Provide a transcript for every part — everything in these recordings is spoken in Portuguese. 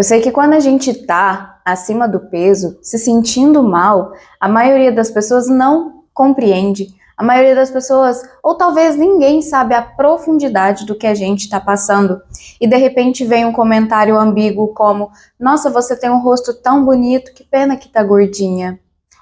Eu sei que quando a gente tá acima do peso, se sentindo mal, a maioria das pessoas não compreende. A maioria das pessoas, ou talvez ninguém sabe a profundidade do que a gente está passando. E de repente vem um comentário ambíguo como: nossa, você tem um rosto tão bonito, que pena que tá gordinha.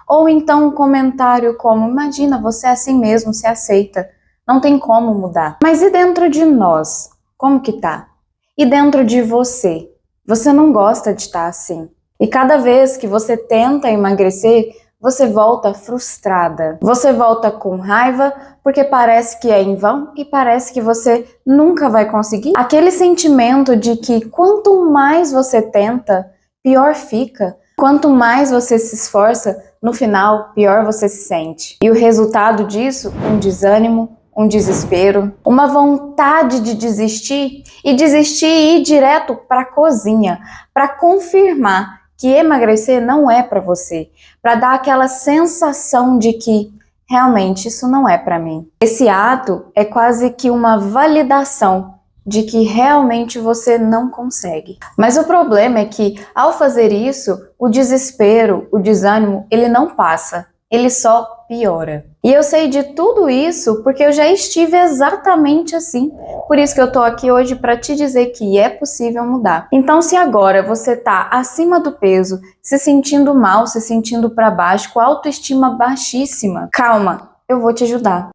Ou então um comentário como: imagina, você é assim mesmo, se aceita. Não tem como mudar. Mas e dentro de nós? Como que tá? E dentro de você? Você não gosta de estar assim. E cada vez que você tenta emagrecer, você volta frustrada. Você volta com raiva porque parece que é em vão e parece que você nunca vai conseguir. Aquele sentimento de que quanto mais você tenta, pior fica. Quanto mais você se esforça, no final, pior você se sente. E o resultado disso, um desânimo, um desespero, uma vontade de desistir e ir direto para a cozinha, para confirmar que emagrecer não é para você, para dar aquela sensação de que realmente isso não é para mim. Esse ato é quase que uma validação de que realmente você não consegue. Mas o problema é que, ao fazer isso, o desespero, o desânimo, ele não passa, ele só piora. E eu sei de tudo isso porque eu já estive exatamente assim. Por isso que eu tô aqui hoje para te dizer que é possível mudar. Então, se agora você tá acima do peso, se sentindo mal, se sentindo para baixo, com autoestima baixíssima, calma, eu vou te ajudar.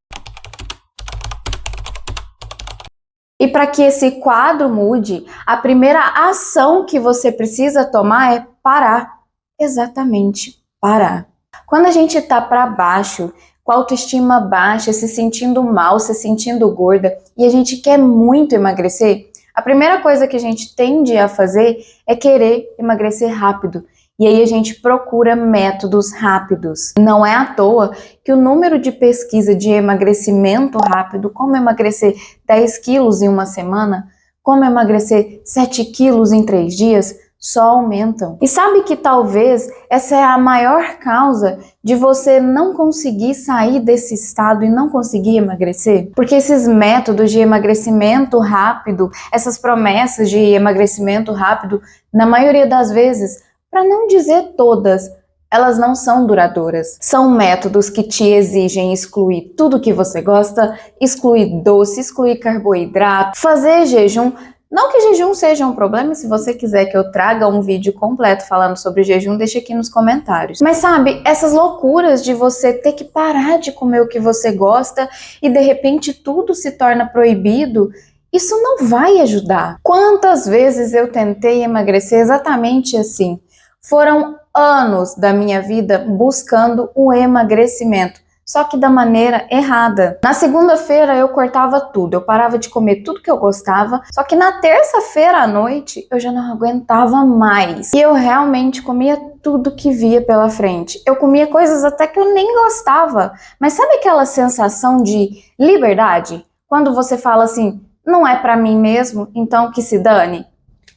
E para que esse quadro mude, a primeira ação que você precisa tomar é parar. Exatamente, parar. Quando a gente tá para baixo, com a autoestima baixa, se sentindo mal, se sentindo gorda, e a gente quer muito emagrecer, a primeira coisa que a gente tende a fazer é querer emagrecer rápido. E aí a gente procura métodos rápidos. Não é à toa que o número de pesquisa de emagrecimento rápido, como emagrecer 10 quilos em uma semana, como emagrecer 7 quilos em 3 dias, só aumentam. E sabe que talvez essa é a maior causa de você não conseguir sair desse estado e não conseguir emagrecer? Porque esses métodos de emagrecimento rápido, essas promessas de emagrecimento rápido, na maioria das vezes, para não dizer todas, elas não são duradouras. São métodos que te exigem excluir tudo que você gosta, excluir doce, excluir carboidrato, fazer jejum. Não que jejum seja um problema, se você quiser que eu traga um vídeo completo falando sobre jejum, deixa aqui nos comentários. Mas sabe, essas loucuras de você ter que parar de comer o que você gosta e de repente tudo se torna proibido, isso não vai ajudar. Quantas vezes eu tentei emagrecer exatamente assim? Foram anos da minha vida buscando o emagrecimento, só que da maneira errada. Na segunda-feira eu cortava tudo, eu parava de comer tudo que eu gostava, só que na terça-feira à noite eu já não aguentava mais. E eu realmente comia tudo que via pela frente. Eu comia coisas até que eu nem gostava. Mas sabe aquela sensação de liberdade? Quando você fala assim, não é pra mim mesmo, então que se dane?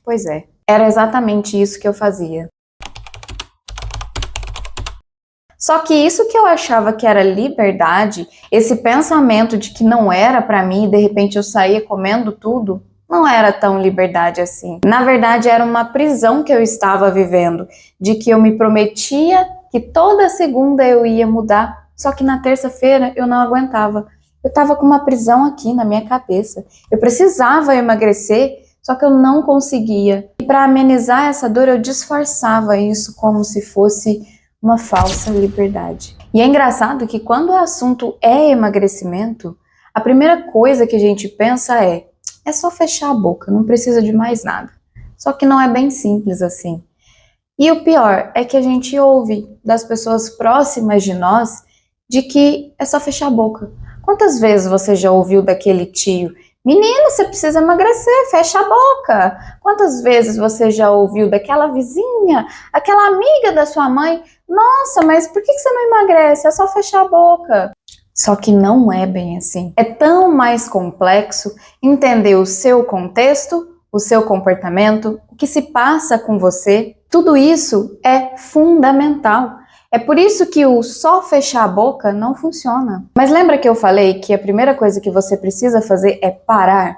Pois é, era exatamente isso que eu fazia. Só que isso que eu achava que era liberdade, esse pensamento de que não era pra mim e de repente eu saía comendo tudo, não era tão liberdade assim. Na verdade, era uma prisão que eu estava vivendo, de que eu me prometia que toda segunda eu ia mudar, só que na terça-feira eu não aguentava. Eu estava com uma prisão aqui na minha cabeça. Eu precisava emagrecer, só que eu não conseguia. E para amenizar essa dor, eu disfarçava isso como se fosse uma falsa liberdade. E é engraçado que quando o assunto é emagrecimento, a primeira coisa que a gente pensa é só fechar a boca, não precisa de mais nada. Só que não é bem simples assim. E o pior é que a gente ouve das pessoas próximas de nós de que é só fechar a boca. Quantas vezes você já ouviu daquele tio: menina, você precisa emagrecer, fecha a boca. Quantas vezes você já ouviu daquela vizinha, aquela amiga da sua mãe: nossa, mas por que você não emagrece? É só fechar a boca. Só que não é bem assim. É tão mais complexo entender o seu contexto, o seu comportamento, o que se passa com você. Tudo isso é fundamental. É por isso que o só fechar a boca não funciona. Mas lembra que eu falei que a primeira coisa que você precisa fazer é parar?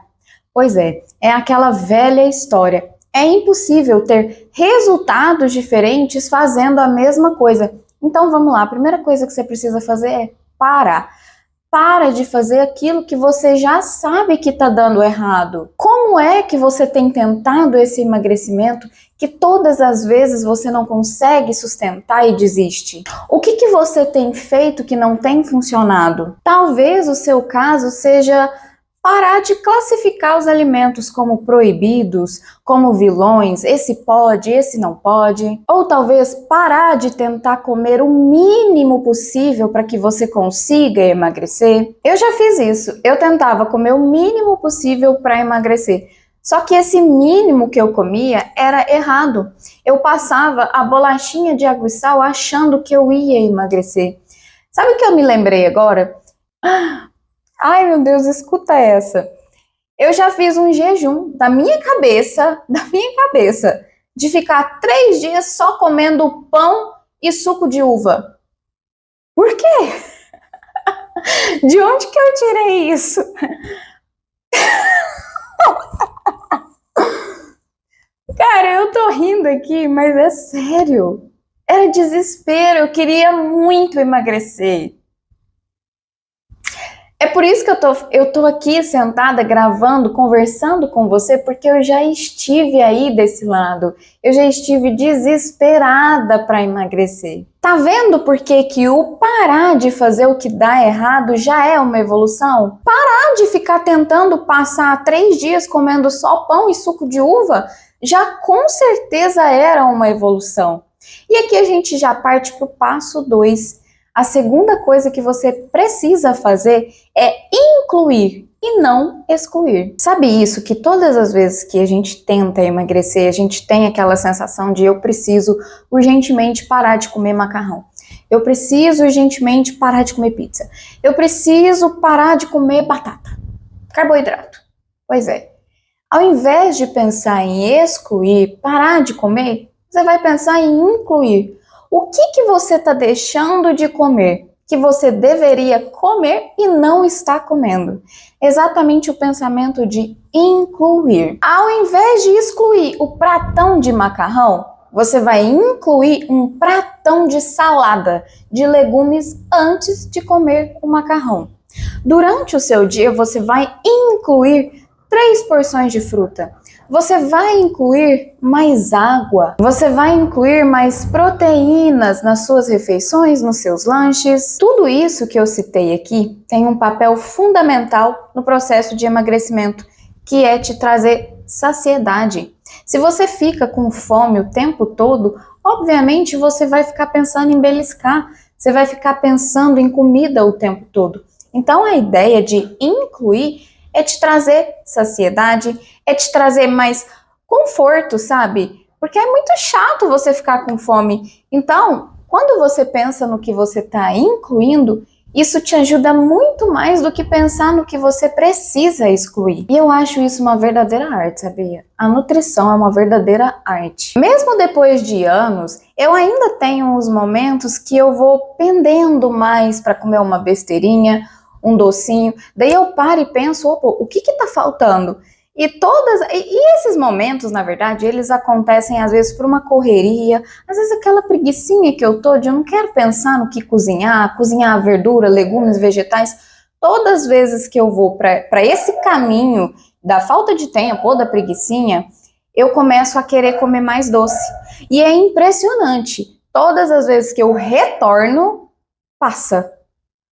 Pois é aquela velha história. É impossível ter resultados diferentes fazendo a mesma coisa. Então vamos lá, a primeira coisa que você precisa fazer é parar. Para de fazer aquilo que você já sabe que está dando errado. Como é que você tem tentado esse emagrecimento que todas as vezes você não consegue sustentar e desiste? O que você tem feito que não tem funcionado? Talvez o seu caso seja parar de classificar os alimentos como proibidos, como vilões, esse pode, esse não pode. Ou talvez parar de tentar comer o mínimo possível para que você consiga emagrecer. Eu já fiz isso, eu tentava comer o mínimo possível para emagrecer. Só que esse mínimo que eu comia era errado. Eu passava a bolachinha de água e sal achando que eu ia emagrecer. Sabe o que eu me lembrei agora? Ai, meu Deus, escuta essa. Eu já fiz um jejum da minha cabeça, de ficar 3 dias só comendo pão e suco de uva. Por quê? De onde que eu tirei isso? Cara, eu tô rindo aqui, mas é sério. Era desespero, eu queria muito emagrecer. É por isso que eu tô aqui sentada gravando, conversando com você, porque eu já estive aí desse lado. Eu já estive desesperada para emagrecer. Tá vendo por que o parar de fazer o que dá errado já é uma evolução? Parar de ficar tentando passar 3 dias comendo só pão e suco de uva já com certeza era uma evolução. E aqui a gente já parte para o passo 2. A segunda coisa que você precisa fazer é incluir e não excluir. Sabe isso? Que todas as vezes que a gente tenta emagrecer, a gente tem aquela sensação de eu preciso urgentemente parar de comer macarrão. Eu preciso urgentemente parar de comer pizza. Eu preciso parar de comer batata. Carboidrato. Pois é. Ao invés de pensar em excluir, parar de comer, você vai pensar em incluir. O que você está deixando de comer, que você deveria comer e não está comendo? Exatamente o pensamento de incluir. Ao invés de excluir o pratão de macarrão, você vai incluir um pratão de salada, de legumes antes de comer o macarrão. Durante o seu dia, você vai incluir 3 porções de fruta. Você vai incluir mais água, você vai incluir mais proteínas nas suas refeições, nos seus lanches. Tudo isso que eu citei aqui tem um papel fundamental no processo de emagrecimento, que é te trazer saciedade. Se você fica com fome o tempo todo, obviamente você vai ficar pensando em beliscar, você vai ficar pensando em comida o tempo todo. Então a ideia de incluir é te trazer saciedade, é te trazer mais conforto, sabe? Porque é muito chato você ficar com fome. Então, quando você pensa no que você está incluindo, isso te ajuda muito mais do que pensar no que você precisa excluir. E eu acho isso uma verdadeira arte, sabia? A nutrição é uma verdadeira arte. Mesmo depois de anos, eu ainda tenho uns momentos que eu vou pendendo mais para comer uma besteirinha, um docinho, daí eu paro e penso, opa, o que tá faltando? E esses momentos, na verdade, eles acontecem às vezes por uma correria, às vezes aquela preguicinha que eu tô de eu não quero pensar no que cozinhar verdura, legumes, vegetais. Todas as vezes que eu vou para esse caminho da falta de tempo ou da preguicinha, eu começo a querer comer mais doce. E é impressionante, todas as vezes que eu retorno, passa.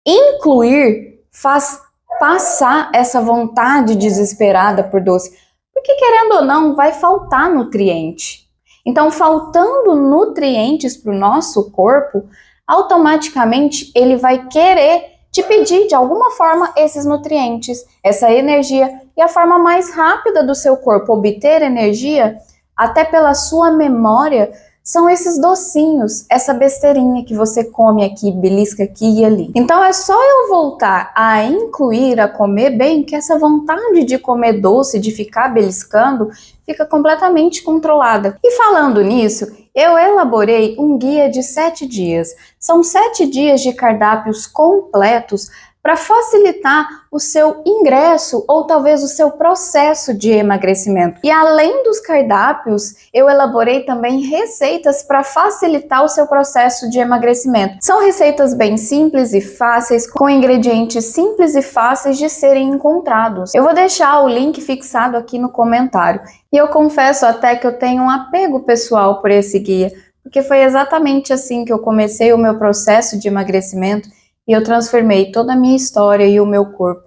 Incluir faz passar essa vontade desesperada por doce, porque querendo ou não, vai faltar nutriente. Então, faltando nutrientes para o nosso corpo, automaticamente ele vai querer te pedir de alguma forma esses nutrientes, essa energia, e a forma mais rápida do seu corpo obter energia, até pela sua memória, são esses docinhos, essa besteirinha que você come aqui, belisca aqui e ali. Então é só eu voltar a incluir, a comer bem, que essa vontade de comer doce, de ficar beliscando, fica completamente controlada. E falando nisso, eu elaborei um guia de 7 dias. São 7 dias de cardápios completos para facilitar o seu ingresso ou talvez o seu processo de emagrecimento. E além dos cardápios, eu elaborei também receitas para facilitar o seu processo de emagrecimento. São receitas bem simples e fáceis, com ingredientes simples e fáceis de serem encontrados. Eu vou deixar o link fixado aqui no comentário. E eu confesso até que eu tenho um apego pessoal por esse guia, porque foi exatamente assim que eu comecei o meu processo de emagrecimento e eu transformei toda a minha história e o meu corpo.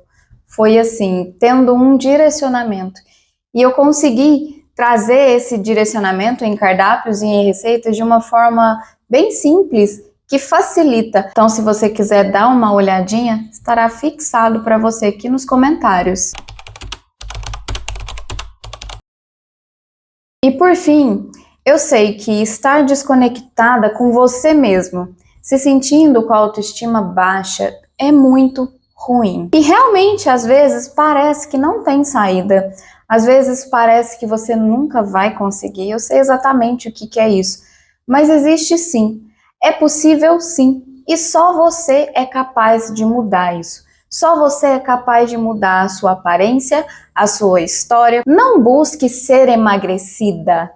Foi assim, tendo um direcionamento. E eu consegui trazer esse direcionamento em cardápios e em receitas de uma forma bem simples, que facilita. Então, se você quiser dar uma olhadinha, estará fixado para você aqui nos comentários. E por fim, eu sei que estar desconectada com você mesmo, se sentindo com a autoestima baixa, é muito ruim. E realmente, às vezes, parece que não tem saída. Às vezes parece que você nunca vai conseguir. Eu sei exatamente o que é isso. Mas existe sim. É possível sim. E só você é capaz de mudar isso. Só você é capaz de mudar a sua aparência, a sua história. Não busque ser emagrecida.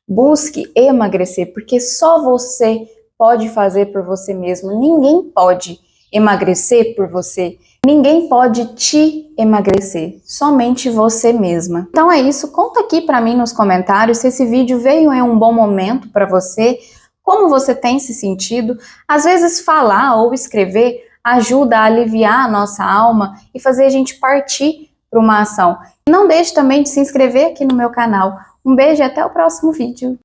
Busque emagrecer, porque só você pode fazer por você mesmo. Ninguém pode emagrecer por você. Ninguém pode te emagrecer, somente você mesma. Então é isso, conta aqui para mim nos comentários se esse vídeo veio em um bom momento para você, como você tem se sentido. Às vezes falar ou escrever ajuda a aliviar a nossa alma e fazer a gente partir para uma ação. Não deixe também de se inscrever aqui no meu canal. Um beijo e até o próximo vídeo.